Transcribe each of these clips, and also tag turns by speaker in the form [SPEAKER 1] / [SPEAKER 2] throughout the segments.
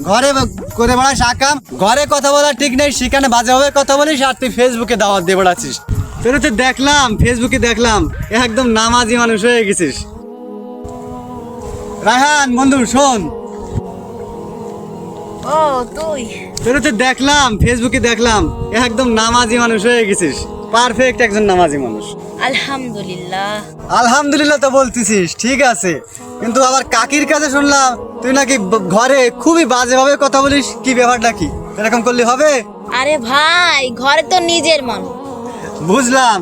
[SPEAKER 1] ঘরে করে বেড়াস আকাম, ঘরে কথা বলা ঠিক নেই, সেখানে বাজে হবে কথা বলিস, আর তুই ফেসবুকে দাওয়াত দিয়ে বেড়াচ্ছিস। তোর তো দেখলাম ফেসবুকে দেখলাম একদম নামাজি মানুষ হয়ে গেছিস। রায়হান বন্ধু শোন,
[SPEAKER 2] ও তুই
[SPEAKER 1] তোর তো দেখলাম ফেসবুকে দেখলাম একদম নামাজি মানুষ হয়ে গেছিস, পারফেক্ট একজন নামাজি মানুষ।
[SPEAKER 2] আলহামদুলিল্লাহ।
[SPEAKER 1] আলহামদুলিল্লাহ তো বলতেছিস, ঠিক আছে, কিন্তু আবার কাকির কাছে শুনলাম তুই নাকি ঘরে খুবই বাজেভাবে কথা বলিস, কি ব্যাপারটা কি? এরকম করলে হবে?
[SPEAKER 2] আরে ভাই, ঘরে তো নিজের মানুষ।
[SPEAKER 1] বুঝলাম,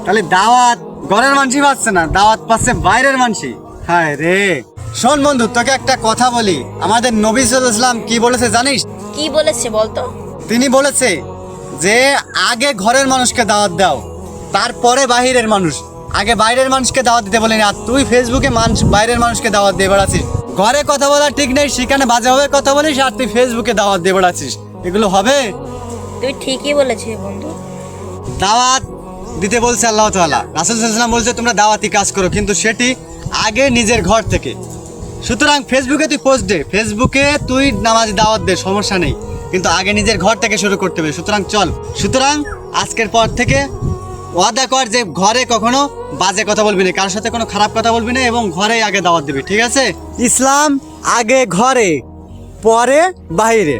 [SPEAKER 1] তাহলে দাওয়াত ঘরের মানুষই পাচ্ছে না, দাওয়াত পাচ্ছে বাইরের মানুষই। হায় রে। শোন বন্ধু, তোকে একটা কথা বলি, আমাদের নবী সাল্লাল্লাহু আলাইহি ওয়াসাল্লাম কি বলেছে জানিস?
[SPEAKER 2] কি বলেছে বলতো?
[SPEAKER 1] তিনি বলেছে যে আগে ঘরের মানুষকে দাওয়াত দাও, তারপরে বাইরের মানুষ। আগে বাইরের মানুষকে দাওয়াত দিতে বলিনি, আর তুই ফেসবুকে বাইরের মানুষকে দাওয়াত দিয়ে বেড়াচ্ছিস। ঘরে কথা বলা ঠিক নেই, সেখানে বাজেভাবে কথা বলিস, আর তুই ফেসবুকে দাওয়াত দিয়ে বেড়াচ্ছিস। এগুলো হবে?
[SPEAKER 2] তুই ঠিকই বলেছিস বন্ধু।
[SPEAKER 1] দাওয়াত দিতে বলছে আল্লাহ তাআলা, রাসূল সাল্লাল্লাহু আলাইহি ওয়াসাল্লাম বলছে তোমরা দাওয়াতি কাজ করো, কিন্তু সেটি আগে নিজের ঘর থেকে। সুতরাং ফেসবুকে তুই পোস্ট দে, ফেসবুকে তুই নামাজি দাওয়াত দে, সমস্যা নেই, কিন্তু আগে নিজের ঘর থেকে শুরু করতে হবে। সুতরাং আজকের পর থেকে ওয়াদা কর যে ঘরে কখনো বাজে কথা বলবি না, কারোর সাথে কোনো খারাপ কথা বলবি না, এবং ঘরেই আগে দাওয়াত দিবি, ঠিক আছে? ইসলাম আগে ঘরে, পরে বাইরে।